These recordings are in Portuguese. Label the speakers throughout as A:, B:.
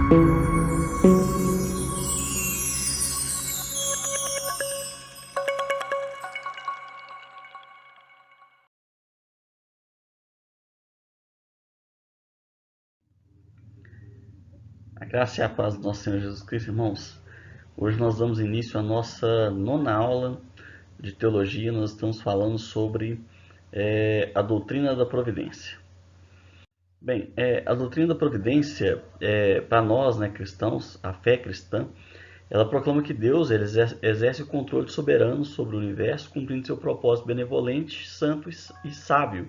A: A graça e a paz do nosso Senhor Jesus Cristo, irmãos. Hoje nós damos início à nossa nona aula de teologia. Nós estamos falando sobre a doutrina da providência. Bem, a doutrina da providência, para nós, né, cristãos, a fé cristã, ela proclama que Deus ele exerce o controle soberano sobre o universo, cumprindo seu propósito benevolente, santo e sábio.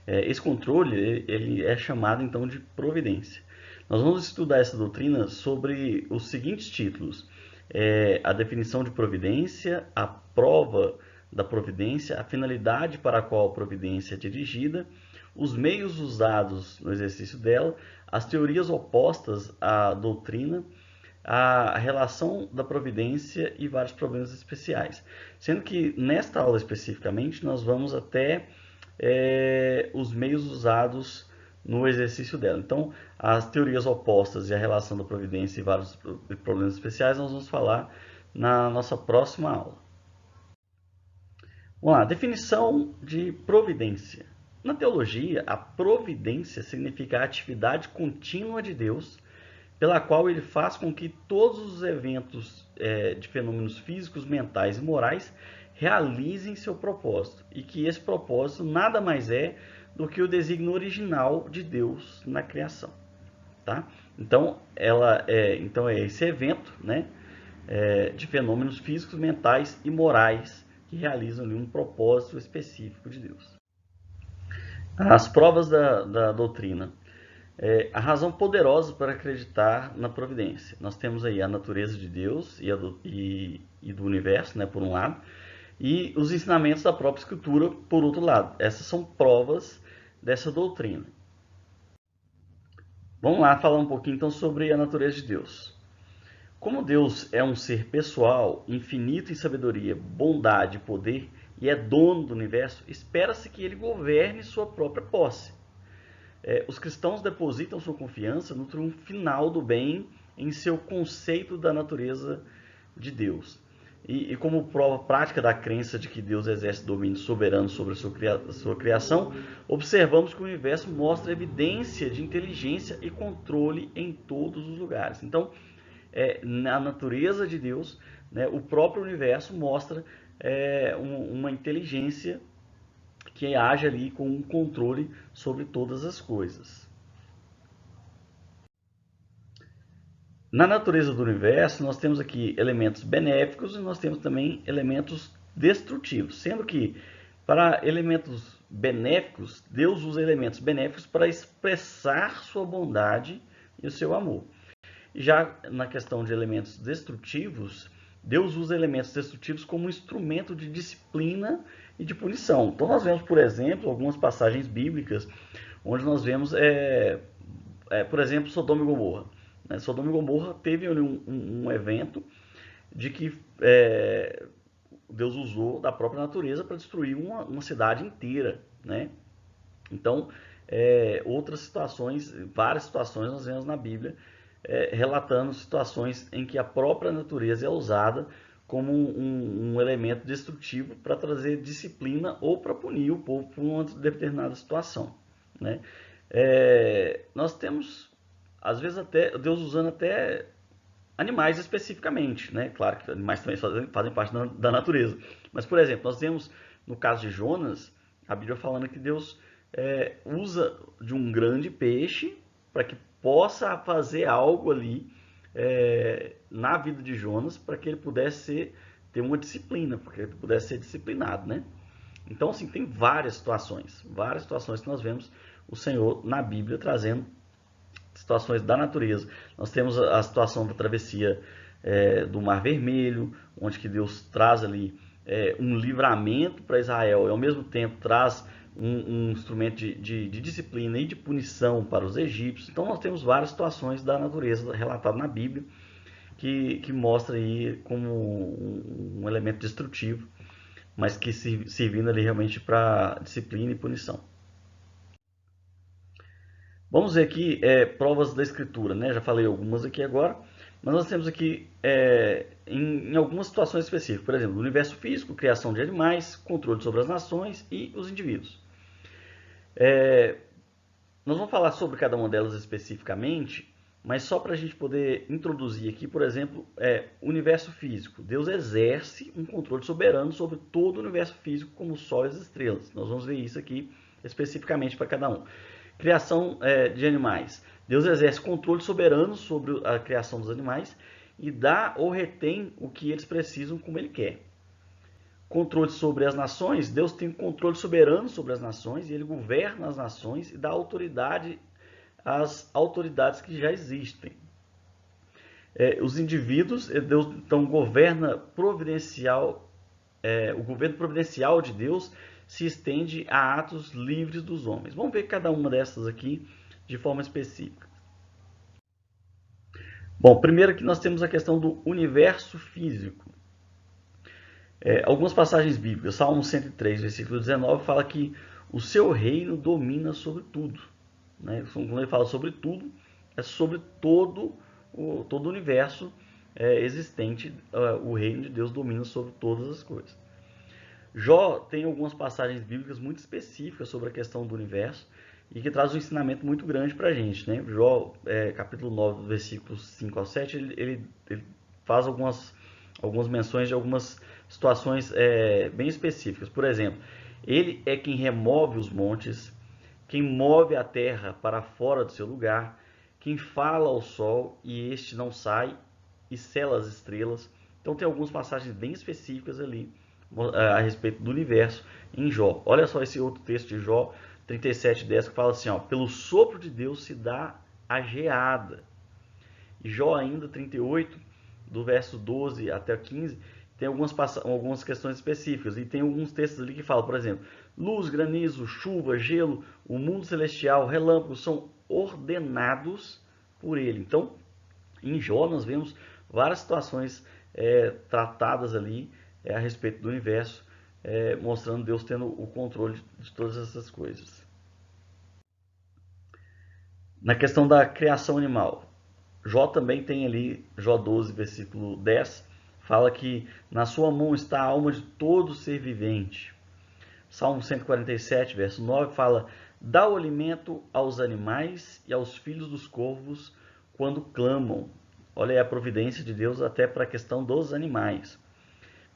A: Esse controle ele é chamado então de providência. Nós vamos estudar essa doutrina sobre os seguintes títulos: a definição de providência, a prova da providência, a finalidade para a qual a providência é dirigida, os meios usados no exercício dela, as teorias opostas à doutrina, a relação da providência e vários problemas especiais. Sendo que nesta aula especificamente nós vamos até os meios usados no exercício dela. Então, as teorias opostas e a relação da providência e vários problemas especiais nós vamos falar na nossa próxima aula. Vamos lá, definição de providência. Na teologia, a providência significa a atividade contínua de Deus, pela qual ele faz com que todos os eventos de fenômenos físicos, mentais e morais realizem seu propósito, e que esse propósito nada mais é do que o desígnio original de Deus na criação. Tá? Então, então é esse evento, né, de fenômenos físicos, mentais e morais que realizam ali um propósito específico de Deus. As provas da doutrina. A razão poderosa para acreditar na providência. Nós temos aí a natureza de Deus e do universo, né, por um lado, e os ensinamentos da própria Escritura, por outro lado. Essas são provas dessa doutrina. Vamos lá falar um pouquinho então sobre a natureza de Deus. Como Deus é um ser pessoal, infinito em sabedoria, bondade e poder, e é dono do universo, espera-se que ele governe sua própria posse. Os cristãos depositam sua confiança no triunfo final do bem em seu conceito da natureza de Deus. E como prova prática da crença de que Deus exerce domínio soberano sobre a sua criação, observamos que o universo mostra evidência de inteligência e controle em todos os lugares. Então, na natureza de Deus, né, o próprio universo mostra uma inteligência que age ali com um controle sobre todas as coisas. Na natureza do universo, nós temos aqui elementos benéficos e nós temos também elementos destrutivos, sendo que para elementos benéficos, Deus usa elementos benéficos para expressar sua bondade e o seu amor. Já na questão de elementos destrutivos, Deus usa elementos destrutivos como instrumento de disciplina e de punição. Então nós vemos, por exemplo, algumas passagens bíblicas onde nós vemos, por exemplo, Sodoma e Gomorra. Sodoma e Gomorra teve ali um evento de que Deus usou da própria natureza para destruir uma cidade inteira, né? Então, outras situações, várias situações nós vemos na Bíblia relatando situações em que a própria natureza é usada como um elemento destrutivo para trazer disciplina ou para punir o povo por uma determinada situação, né? Nós temos, às vezes, até Deus usando até animais especificamente, né? Claro que animais também fazem parte da natureza. Mas, por exemplo, nós temos, no caso de Jonas, a Bíblia falando que Deus usa de um grande peixe para que possa fazer algo ali na vida de Jonas, para que ele pudesse ter uma disciplina, para que ele pudesse ser disciplinado, né? Então, assim, tem várias situações que nós vemos o Senhor na Bíblia trazendo situações da natureza. Nós temos a situação da travessia do Mar Vermelho, onde que Deus traz ali um livramento para Israel e ao mesmo tempo traz um instrumento de disciplina e de punição para os egípcios. Então nós temos várias situações da natureza relatadas na Bíblia que mostra aí como um elemento destrutivo, mas que servindo ali realmente para disciplina e punição. Vamos ver aqui provas da escritura, né? Já falei algumas aqui agora, mas nós temos aqui em algumas situações específicas, por exemplo, o universo físico, criação de animais, controle sobre as nações e os indivíduos. Nós vamos falar sobre cada uma delas especificamente, mas só para a gente poder introduzir aqui, por exemplo, o universo físico. Deus exerce um controle soberano sobre todo o universo físico, como o Sol e as estrelas. Nós vamos ver isso aqui especificamente para cada um. Criação de animais. Deus exerce controle soberano sobre a criação dos animais e dá ou retém o que eles precisam como ele quer. Controle sobre as nações, Deus tem controle soberano sobre as nações e ele governa as nações e dá autoridade às autoridades que já existem. Os indivíduos, Deus então governa providencial, o governo providencial de Deus se estende a atos livres dos homens. Vamos ver cada uma dessas aqui de forma específica. Bom, primeiro aqui nós temos a questão do universo físico. Algumas passagens bíblicas, Salmo 103, versículo 19, fala que o seu reino domina sobre tudo. Né? Quando ele fala sobre tudo, é sobre todo o universo existente, o reino de Deus domina sobre todas as coisas. Jó tem algumas passagens bíblicas muito específicas sobre a questão do universo e que traz um ensinamento muito grande para a gente. Né? Jó, capítulo 9, versículos 5 ao 7, ele faz algumas menções de algumas situações bem específicas. Por exemplo, ele é quem remove os montes, quem move a terra para fora do seu lugar, quem fala ao sol e este não sai, e sela as estrelas. Então tem algumas passagens bem específicas ali a respeito do universo em Jó. Olha só esse outro texto de Jó 37:10 que fala assim, ó, pelo sopro de Deus se dá a geada. E Jó ainda 38, do verso 12 até 15, tem algumas questões específicas. E tem alguns textos ali que falam, por exemplo, luz, granizo, chuva, gelo, o mundo celestial, relâmpagos são ordenados por ele. Então, em Jó nós vemos várias situações tratadas ali a respeito do universo, mostrando Deus tendo o controle de todas essas coisas. Na questão da criação animal, Jó também tem ali, Jó 12, versículo 10, fala que na sua mão está a alma de todo ser vivente. Salmo 147, verso 9, fala, dá o alimento aos animais e aos filhos dos corvos quando clamam. Olha aí a providência de Deus até para a questão dos animais.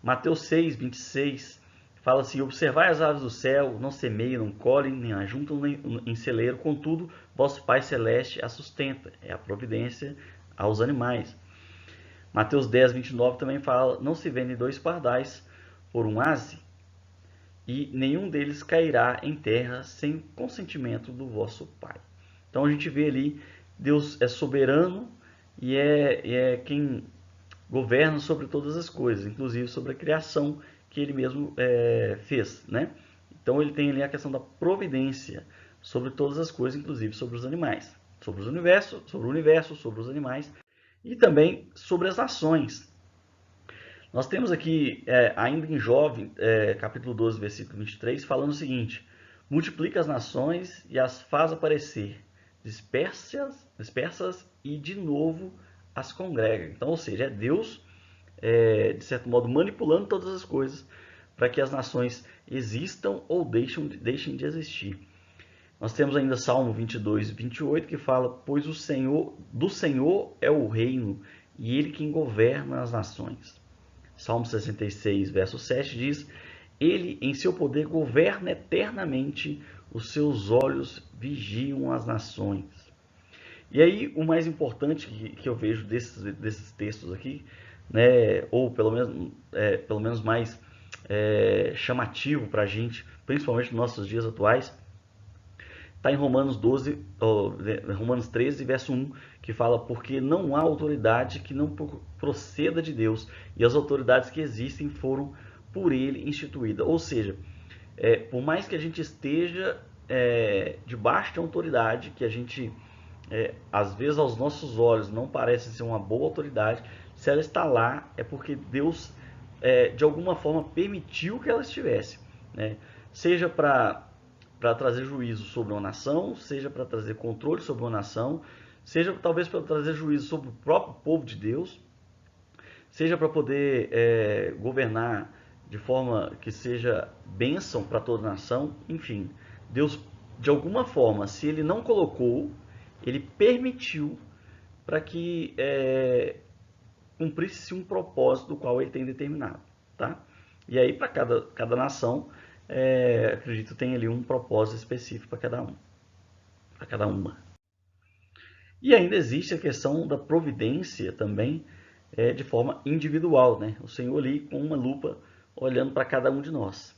A: Mateus 6, 26, fala assim, observai as aves do céu, não semeiam, não colhem, nem ajuntam em celeiro, contudo, vosso Pai Celeste a sustenta. É a providência aos animais. Mateus 10, 29 também fala, não se vendem dois pardais por um aze, e nenhum deles cairá em terra sem consentimento do vosso Pai. Então a gente vê ali, Deus é soberano e é quem governa sobre todas as coisas, inclusive sobre a criação que ele mesmo fez, né? Então ele tem ali a questão da providência sobre todas as coisas, inclusive sobre os animais, sobre o universo, sobre os animais e também sobre as nações. Nós temos aqui, ainda em Jó, capítulo 12, versículo 23, falando o seguinte, multiplica as nações e as faz aparecer, dispersas e de novo as congrega. Então, ou seja, é Deus, de certo modo, manipulando todas as coisas para que as nações existam ou deixem de existir. Nós temos ainda Salmo 22, 28, que fala, pois do Senhor é o reino, e ele quem governa as nações. Salmo 66, verso 7 diz, ele em seu poder governa eternamente, os seus olhos vigiam as nações. E aí o mais importante que eu vejo desses textos aqui, né, ou pelo menos mais chamativo para a gente, principalmente nos nossos dias atuais, está em Romanos 13, verso 1, que fala, porque não há autoridade que não proceda de Deus, e as autoridades que existem foram por ele instituídas. Ou seja, por mais que a gente esteja debaixo de autoridade, que a gente, às vezes aos nossos olhos não parece ser uma boa autoridade, se ela está lá é porque Deus, de alguma forma, permitiu que ela estivesse. Né? Seja para para trazer juízo sobre uma nação, seja para trazer controle sobre uma nação, seja talvez para trazer juízo sobre o próprio povo de Deus, seja para poder governar de forma que seja bênção para toda a nação. Enfim, Deus, de alguma forma, se ele não colocou, ele permitiu para que cumprisse um propósito do qual ele tem determinado, tá? E aí, para cada nação, acredito tem ali um propósito específico para cada uma. E ainda existe a questão da providência também, de forma individual, né? O Senhor ali com uma lupa olhando para cada um de nós.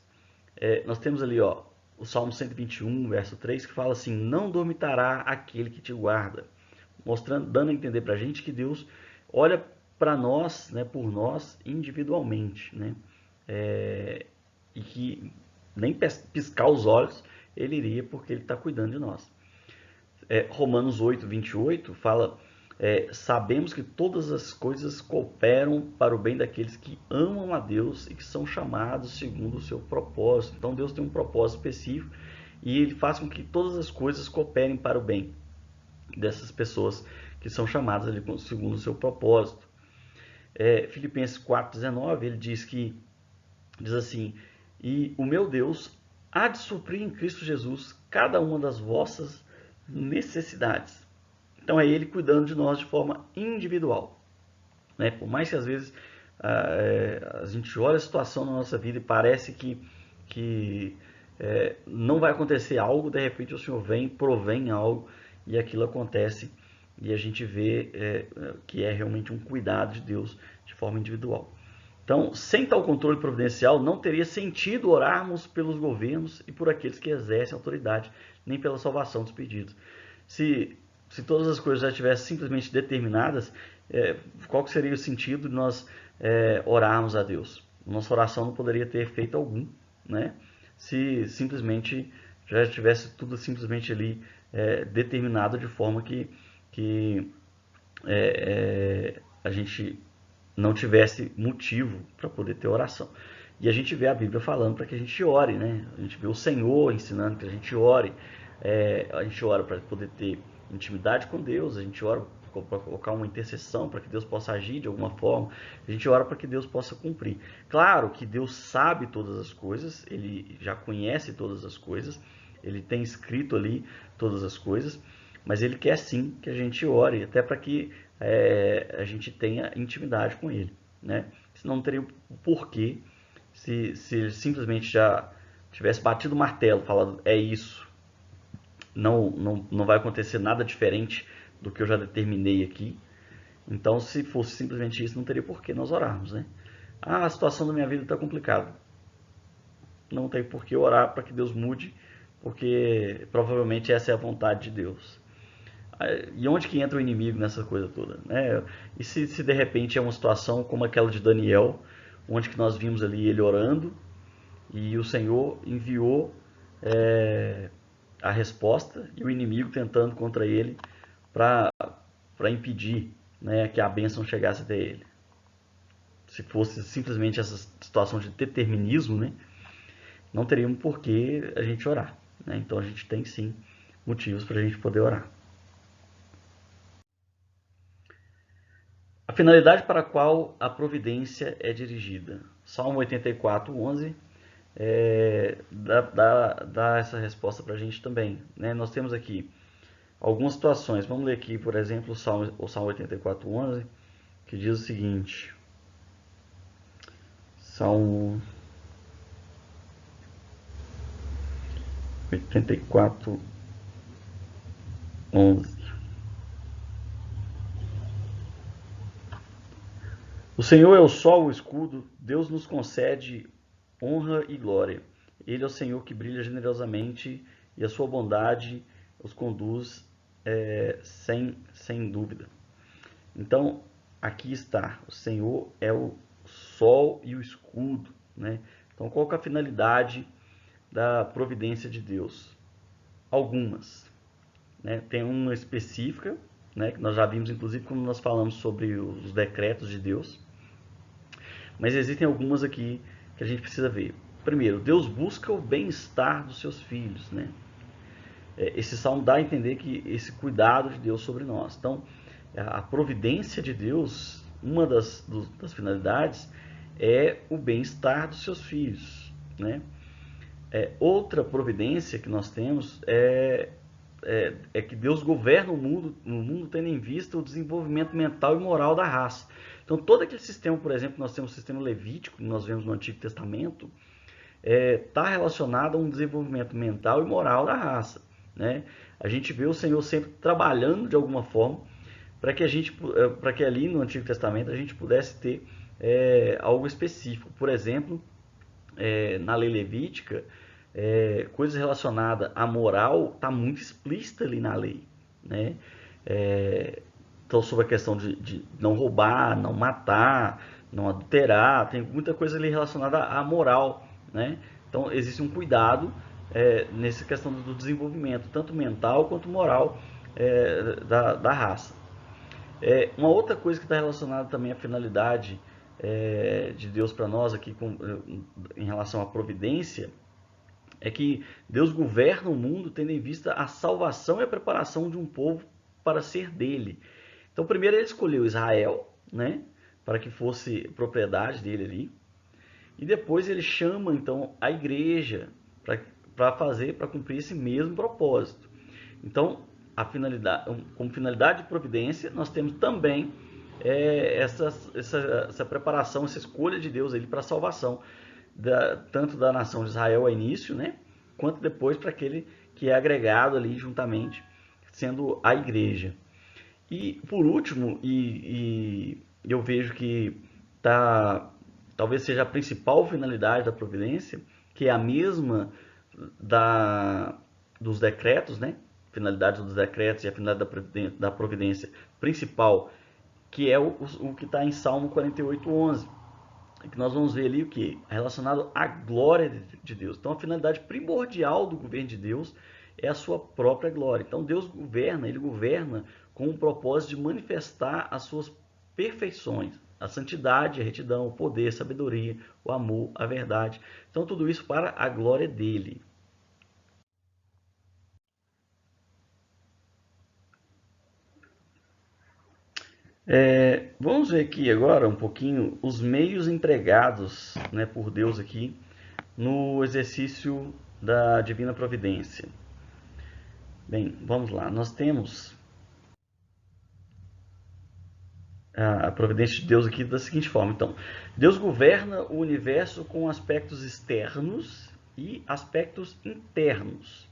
A: Nós temos ali, ó, o Salmo 121, verso 3, que fala assim: não dormitará aquele que te guarda, mostrando, dando a entender para a gente que Deus olha para nós, né, por nós individualmente, né? E que nem piscar os olhos ele iria, porque ele está cuidando de nós. Romanos 8, 28 fala: sabemos que todas as coisas cooperam para o bem daqueles que amam a Deus e que são chamados segundo o seu propósito. Então Deus tem um propósito específico e ele faz com que todas as coisas cooperem para o bem dessas pessoas que são chamadas ali segundo o seu propósito. Filipenses 4,19 ele diz assim: e o meu Deus há de suprir em Cristo Jesus cada uma das vossas necessidades. Então é ele cuidando de nós de forma individual, né? Por mais que às vezes a gente olhe a situação na nossa vida e parece que não vai acontecer algo, de repente o Senhor vem, provém algo e aquilo acontece e a gente vê que é realmente um cuidado de Deus de forma individual. Então, sem tal controle providencial, não teria sentido orarmos pelos governos e por aqueles que exercem autoridade, nem pela salvação dos perdidos. Se todas as coisas já estivessem simplesmente determinadas, qual que seria o sentido de nós orarmos a Deus? Nossa oração não poderia ter efeito algum, né? Se simplesmente já estivesse tudo simplesmente ali determinado de forma que a gente não tivesse motivo para poder ter oração. E a gente vê a Bíblia falando para que a gente ore, né? A gente vê o Senhor ensinando que a gente ore. A gente ora para poder ter intimidade com Deus, a gente ora para colocar uma intercessão para que Deus possa agir de alguma forma, a gente ora para que Deus possa cumprir. Claro que Deus sabe todas as coisas, ele já conhece todas as coisas, ele tem escrito ali todas as coisas, mas ele quer sim que a gente ore, até para que a gente tenha intimidade com ele, né? Senão não teria o porquê se ele simplesmente já tivesse batido o martelo, falando é isso, não vai acontecer nada diferente do que eu já determinei aqui. Então, se fosse simplesmente isso, não teria por que nós orarmos, né? A situação da minha vida está complicada. Não tem por que orar para que Deus mude, porque provavelmente essa é a vontade de Deus. E onde que entra o inimigo nessa coisa toda, né? E se de repente é uma situação como aquela de Daniel, onde que nós vimos ali ele orando e o Senhor enviou a resposta e o inimigo tentando contra ele para impedir, né, que a bênção chegasse até ele. Se fosse simplesmente essa situação de determinismo, né, não teríamos por que a gente orar, né? Então a gente tem sim motivos para a gente poder orar. A finalidade para a qual a providência é dirigida. Salmo 84, 11 dá essa resposta para a gente também, né? Nós temos aqui algumas situações. Vamos ler aqui, por exemplo, o Salmo 84, 11, que diz o seguinte. Salmo 84, 11. O Senhor é o sol, o escudo, Deus nos concede honra e glória. Ele é o Senhor que brilha generosamente e a sua bondade os conduz sem dúvida. Então, aqui está, o Senhor é o sol e o escudo, né? Então, qual que é a finalidade da providência de Deus? Algumas, né? Tem uma específica, né, que nós já vimos, inclusive, quando nós falamos sobre os decretos de Deus. Mas existem algumas aqui que a gente precisa ver. primeiro, Deus busca o bem-estar dos seus filhos, né? Esse salmo dá a entender que esse cuidado de Deus sobre nós. Então, a providência de Deus, uma das finalidades é o bem-estar dos seus filhos, né? Outra providência que nós temos é que Deus governa o mundo tendo em vista o desenvolvimento mental e moral da raça. Então, todo aquele sistema, por exemplo, nós temos o sistema levítico, que nós vemos no Antigo Testamento, está relacionado a um desenvolvimento mental e moral da raça, né? A gente vê o Senhor sempre trabalhando de alguma forma para que ali no Antigo Testamento a gente pudesse ter algo específico. Por exemplo, na lei levítica, coisas relacionadas à moral está muito explícita ali na lei, né? Então, sobre a questão de não roubar, não matar, não adulterar, tem muita coisa ali relacionada à moral, né? Então, existe um cuidado nessa questão do desenvolvimento, tanto mental quanto moral da raça. Uma outra coisa que está relacionada também à finalidade de Deus para nós aqui em relação à providência é que Deus governa o mundo tendo em vista a salvação e a preparação de um povo para ser dele. Então, primeiro ele escolheu Israel, né, para que fosse propriedade dele ali, e depois ele chama então a igreja para cumprir esse mesmo propósito. Então, como finalidade de providência, nós temos também essa preparação, essa escolha de Deus para a salvação, tanto da nação de Israel ao início, né, quanto depois para aquele que é agregado ali juntamente, sendo a igreja. E por último, eu vejo que talvez seja a principal finalidade da providência, que é a mesma dos decretos, né? Finalidade dos decretos e a finalidade da providência principal, que é o que está em Salmo 48:11, que nós vamos ver ali o que? Relacionado à glória de Deus. Então, a finalidade primordial do governo de Deus é a sua própria glória. Então, Deus governa, ele governa com o propósito de manifestar as suas perfeições, a santidade, a retidão, o poder, a sabedoria, o amor, a verdade. Então, tudo isso para a glória dele. Vamos ver aqui agora um pouquinho os meios empregados, né, por Deus aqui no exercício da divina providência. Bem, vamos lá. Nós temos a providência de Deus aqui da seguinte forma. Então, Deus governa o universo com aspectos externos e aspectos internos.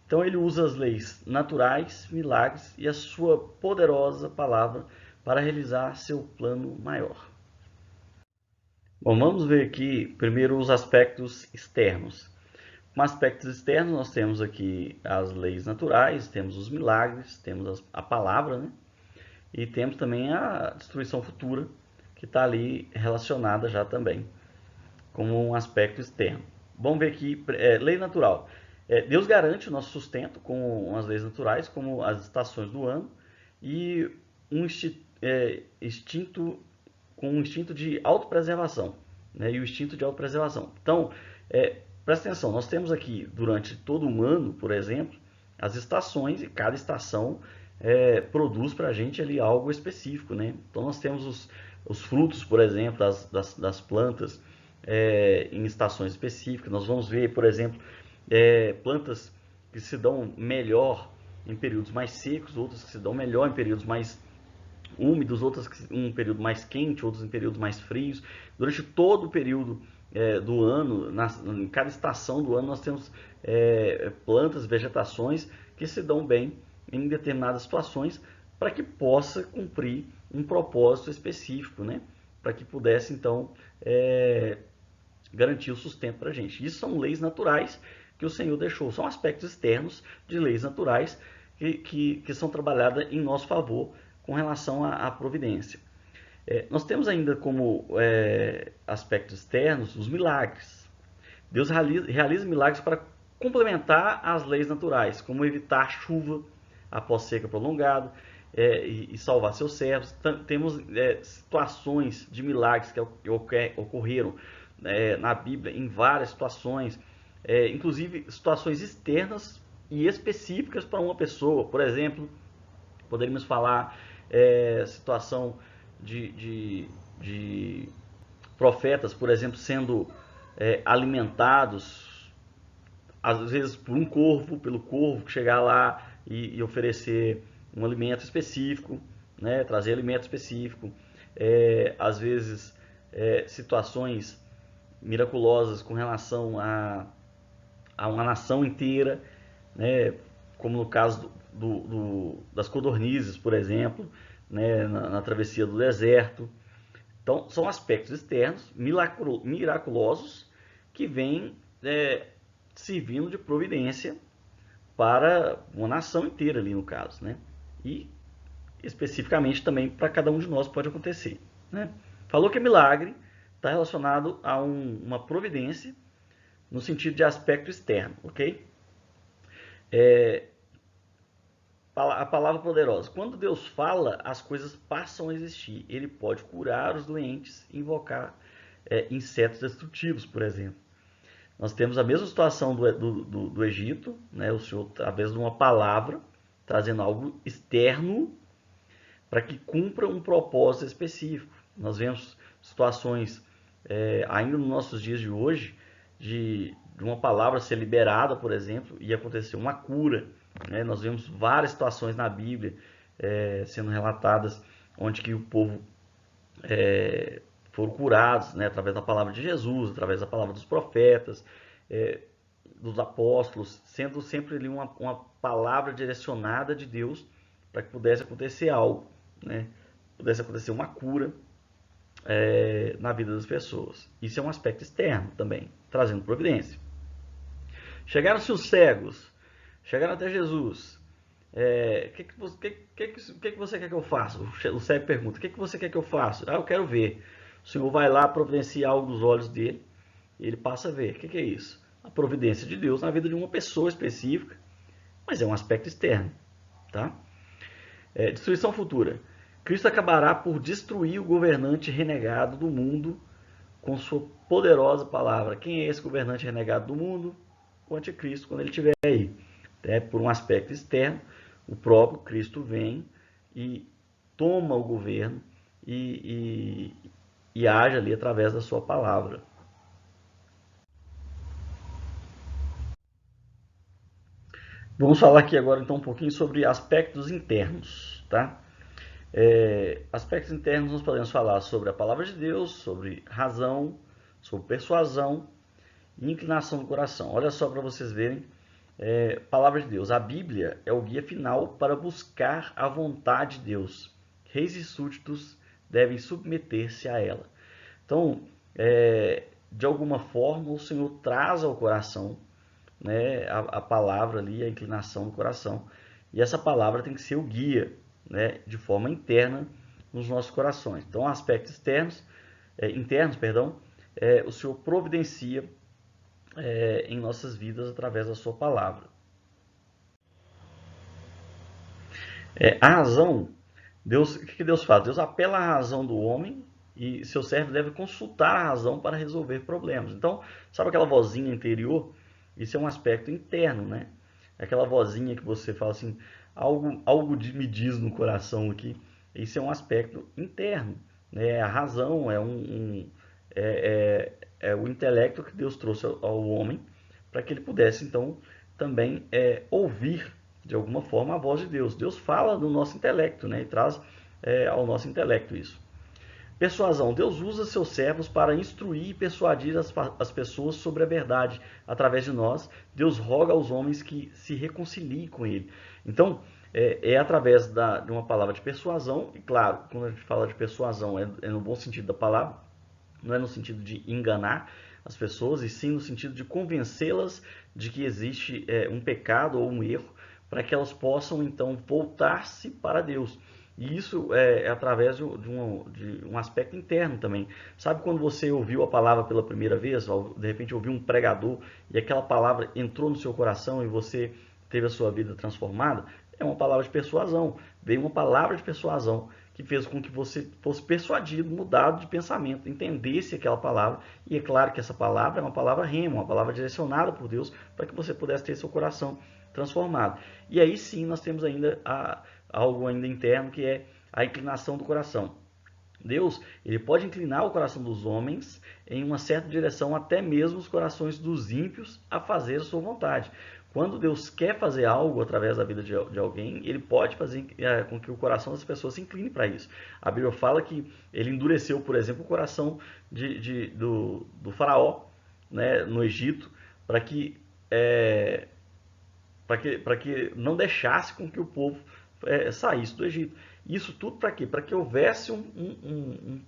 A: Então, ele usa as leis naturais, milagres e a sua poderosa palavra para realizar seu plano maior. Bom, vamos ver aqui primeiro os aspectos externos. Com aspectos externos, nós temos aqui as leis naturais, temos os milagres, temos a palavra, né? E temos também a destruição futura, que está ali relacionada já também, como um aspecto externo. Vamos ver aqui, lei natural. Deus garante o nosso sustento com as leis naturais, como as estações do ano, e um instinto de autopreservação, né? E o instinto de autopreservação. Então, presta atenção, nós temos aqui, durante todo um ano, por exemplo, as estações, e cada estação produz para a gente ali algo específico, né? Então, nós temos os frutos, por exemplo, das plantas em estações específicas. Nós vamos ver, por exemplo, plantas que se dão melhor em períodos mais secos, outras que se dão melhor em períodos mais úmidos, outras em um período mais quente, outros em períodos mais frios. Durante todo o período do ano, em cada estação do ano, nós temos plantas, vegetações que se dão bem em determinadas situações para que possa cumprir um propósito específico, né? Para que pudesse, então, garantir o sustento para a gente. Isso são leis naturais que o Senhor deixou, são aspectos externos de leis naturais que são trabalhadas em nosso favor com relação à providência. Nós temos ainda como aspectos externos os milagres. Deus realiza milagres para complementar as leis naturais, como evitar chuva após seca prolongada e salvar seus servos. Temos situações de milagres que ocorreram na Bíblia em várias situações, inclusive situações externas e específicas para uma pessoa. Por exemplo, poderíamos falar situação de profetas, por exemplo, sendo alimentados, às vezes por um corvo, pelo corvo que chegar lá e oferecer um alimento específico, né, trazer alimento específico. Às vezes situações miraculosas com relação a uma nação inteira, né, como no caso das codornizes, por exemplo, né, na travessia do deserto. Então, são aspectos externos, miraculosos, que vêm servindo de providência para uma nação inteira ali no caso, né? E especificamente também para cada um de nós pode acontecer, né? Falou que é milagre, está relacionado a uma providência no sentido de aspecto externo, ok? A palavra poderosa. Quando Deus fala, as coisas passam a existir. Ele pode curar os doentes, invocar insetos destrutivos, por exemplo. Nós temos a mesma situação do Egito, né? O Senhor, através de uma palavra, trazendo algo externo para que cumpra um propósito específico. Nós vemos situações, ainda nos nossos dias de hoje, de uma palavra ser liberada, por exemplo, e acontecer uma cura. Né? Nós vemos várias situações na Bíblia sendo relatadas onde que o povo foram curados, né, através da palavra de Jesus, através da palavra dos profetas, dos apóstolos, sendo sempre ali uma palavra direcionada de Deus para que pudesse acontecer algo, né, pudesse acontecer uma cura na vida das pessoas. Isso é um aspecto externo também, trazendo providência. Chegaram-se os cegos, chegaram até Jesus. O que você quer que eu faça? O cego pergunta: o que você quer que eu faça? Eu quero ver. O Senhor vai lá, providencia algo dos olhos dele, e ele passa a ver. O que é isso? A providência de Deus na vida de uma pessoa específica, mas é um aspecto externo. Tá? Destruição futura. Cristo acabará por destruir o governante renegado do mundo com sua poderosa palavra. Quem é esse governante renegado do mundo? O anticristo, quando ele estiver aí. Por um aspecto externo, o próprio Cristo vem e toma o governo e age ali através da sua palavra. Vamos falar aqui agora então um pouquinho sobre aspectos internos, tá? Aspectos internos nós podemos falar sobre a palavra de Deus, sobre razão, sobre persuasão e inclinação do coração. Olha só para vocês verem, palavra de Deus. A Bíblia é o guia final para buscar a vontade de Deus. Reis e súditos devem submeter-se a ela. Então, de alguma forma, o Senhor traz ao coração, né, a palavra ali, a inclinação do coração. E essa palavra tem que ser o guia, né, de forma interna nos nossos corações. Então, aspectos internos, o Senhor providencia em nossas vidas através da sua palavra. A razão, o que Deus faz? Deus apela à razão do homem e seu servo deve consultar a razão para resolver problemas. Então, sabe aquela vozinha interior? Isso é um aspecto interno, né? Aquela vozinha que você fala assim, algo me diz no coração aqui. Isso é um aspecto interno, né? A razão é o intelecto que Deus trouxe ao homem para que ele pudesse, então, também ouvir, de alguma forma, a voz de Deus. Deus fala no nosso intelecto, né? E traz ao nosso intelecto isso. Persuasão. Deus usa seus servos para instruir e persuadir as pessoas sobre a verdade. Através de nós, Deus roga aos homens que se reconciliem com Ele. Então, através de uma palavra de persuasão, e claro, quando a gente fala de persuasão, é no bom sentido da palavra, não é no sentido de enganar as pessoas, e sim no sentido de convencê-las de que existe um pecado ou um erro, para que elas possam, então, voltar-se para Deus. E isso é através de um aspecto interno também. Sabe quando você ouviu a palavra pela primeira vez, ou de repente ouviu um pregador, e aquela palavra entrou no seu coração e você teve a sua vida transformada? É uma palavra de persuasão. Veio uma palavra de persuasão que fez com que você fosse persuadido, mudado de pensamento, entendesse aquela palavra. E é claro que essa palavra é uma palavra rema, uma palavra direcionada por Deus, para que você pudesse ter seu coração transformado. E aí sim nós temos ainda algo ainda interno, que é a inclinação do coração. Deus, ele pode inclinar o coração dos homens em uma certa direção, até mesmo os corações dos ímpios, a fazer a sua vontade. Quando Deus quer fazer algo através da vida de alguém, ele pode fazer com que o coração das pessoas se incline para isso. A Bíblia fala que ele endureceu, por exemplo, o coração do faraó, né, no Egito, para que não deixasse com que o povo saísse do Egito. Isso tudo para quê? Para que houvesse um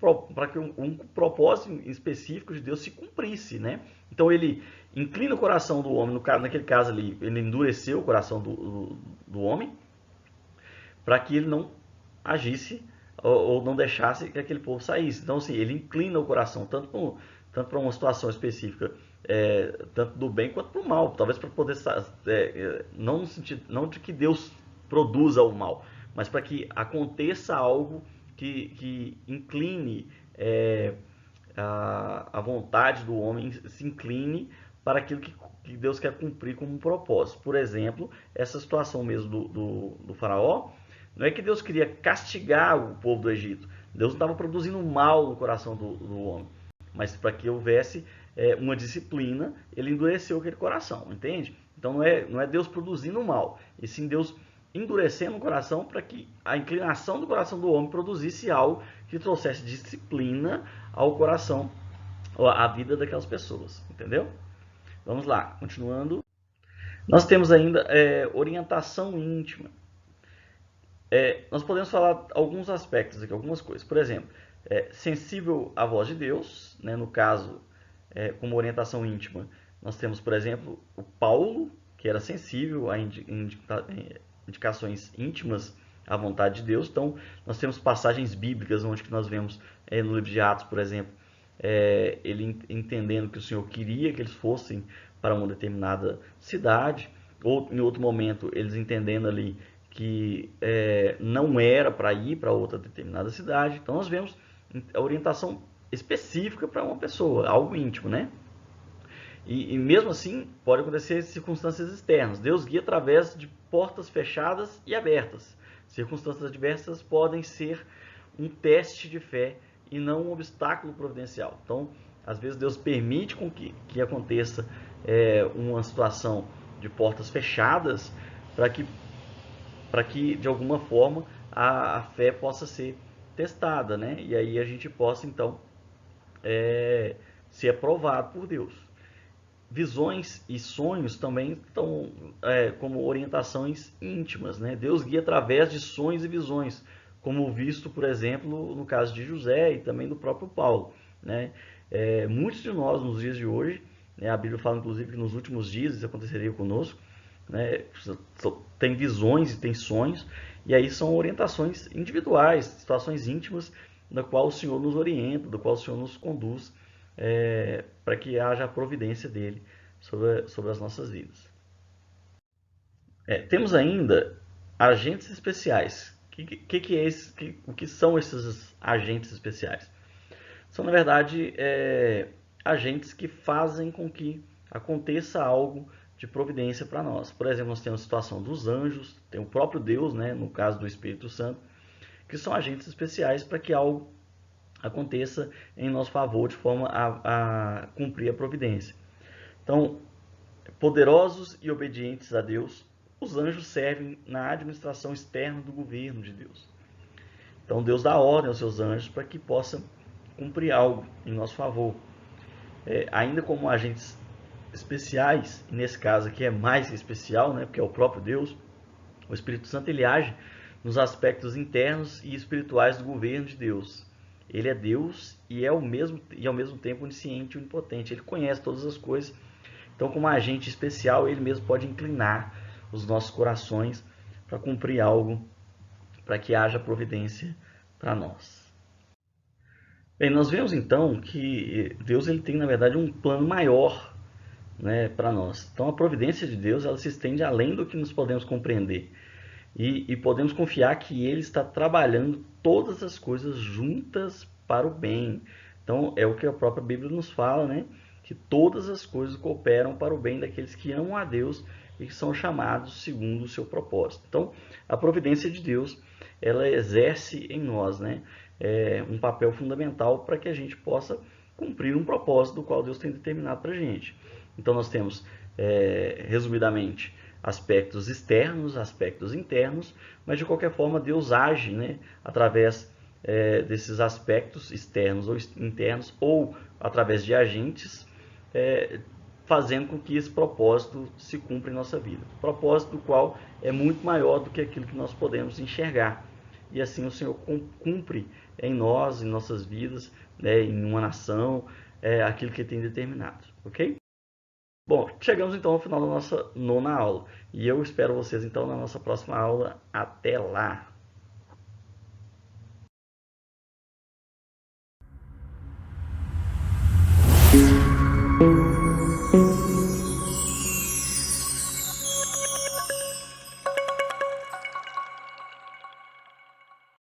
A: propósito específico de Deus se cumprisse, né? Então ele inclina o coração do homem, naquele caso ali, ele endureceu o coração do homem, para que ele não agisse ou não deixasse que aquele povo saísse. Então, assim, ele inclina o coração, tanto para uma situação específica, tanto do bem quanto para o mal. Talvez para poder, não no sentido, não de que Deus produza o mal, mas para que aconteça algo que incline a vontade do homem, se incline para aquilo que Deus quer cumprir como um propósito. Por exemplo, essa situação mesmo do faraó, não é que Deus queria castigar o povo do Egito. Deus não estava produzindo mal no coração do homem, mas para que houvesse uma disciplina, ele endureceu aquele coração, entende? Então não é Deus produzindo mal, e sim Deus endurecendo o coração para que a inclinação do coração do homem produzisse algo que trouxesse disciplina ao coração, à vida daquelas pessoas, entendeu? Vamos lá, continuando. Nós temos ainda orientação íntima. Nós podemos falar alguns aspectos aqui, algumas coisas. Por exemplo, sensível à voz de Deus, né? No caso, como orientação íntima, nós temos, por exemplo, o Paulo, que era sensível a indicações íntimas à vontade de Deus. Então, nós temos passagens bíblicas onde nós vemos no livro de Atos, por exemplo, ele entendendo que o Senhor queria que eles fossem para uma determinada cidade, ou em outro momento eles entendendo ali que não era para ir para outra determinada cidade. Então nós vemos a orientação específica para uma pessoa, algo íntimo, né? E mesmo assim pode acontecer circunstâncias externas. Deus guia através de portas fechadas e abertas. Circunstâncias adversas podem ser um teste de fé e não um obstáculo providencial. Então, às vezes Deus permite com que aconteça uma situação de portas fechadas para que de alguma forma a fé possa ser testada, né? E aí a gente possa então ser aprovado por Deus. Visões e sonhos também estão como orientações íntimas, né? Deus guia através de sonhos e visões, como visto, por exemplo, no caso de José e também do próprio Paulo, né? Muitos de nós, nos dias de hoje, né, a Bíblia fala inclusive que nos últimos dias isso aconteceria conosco, né? Tem visões e tem sonhos, e aí são orientações individuais, situações íntimas, da qual o Senhor nos orienta, do qual o Senhor nos conduz, para que haja a providência dele sobre as nossas vidas. Temos ainda agentes especiais. O que são esses agentes especiais? São, na verdade, agentes que fazem com que aconteça algo de providência para nós. Por exemplo, nós temos a situação dos anjos, tem o próprio Deus, né, no caso do Espírito Santo, que são agentes especiais para que algo aconteça em nosso favor, de forma a cumprir a providência. Então, poderosos e obedientes a Deus, os anjos servem na administração externa do governo de Deus. Então, Deus dá ordem aos seus anjos para que possam cumprir algo em nosso favor. Ainda como agentes especiais, e nesse caso aqui é mais especial, né, porque é o próprio Deus, o Espírito Santo ele age nos aspectos internos e espirituais do governo de Deus. Ele é Deus e ao mesmo tempo onisciente e onipotente. Ele conhece todas as coisas. Então, como agente especial, ele mesmo pode inclinar os nossos corações para cumprir algo, para que haja providência para nós. Bem, nós vemos então que Deus ele tem, na verdade, um plano maior, né, para nós. Então, a providência de Deus ela se estende além do que nos podemos compreender. e podemos confiar que Ele está trabalhando todas as coisas juntas para o bem. Então, é o que a própria Bíblia nos fala, né? Que todas as coisas cooperam para o bem daqueles que amam a Deus e que são chamados segundo o seu propósito. Então, a providência de Deus, ela exerce em nós, né? Um papel fundamental para que a gente possa cumprir um propósito do qual Deus tem determinado para a gente. Então, nós temos, resumidamente, aspectos externos, aspectos internos, mas de qualquer forma Deus age, né, através desses aspectos externos ou internos ou através de agentes, fazendo com que esse propósito se cumpra em nossa vida. Propósito do qual é muito maior do que aquilo que nós podemos enxergar. E assim o Senhor cumpre em nós, em nossas vidas, né, em uma nação, aquilo que Ele tem determinado, ok? Bom, chegamos então ao final da nossa nona aula. E eu espero vocês então na nossa próxima aula. Até lá!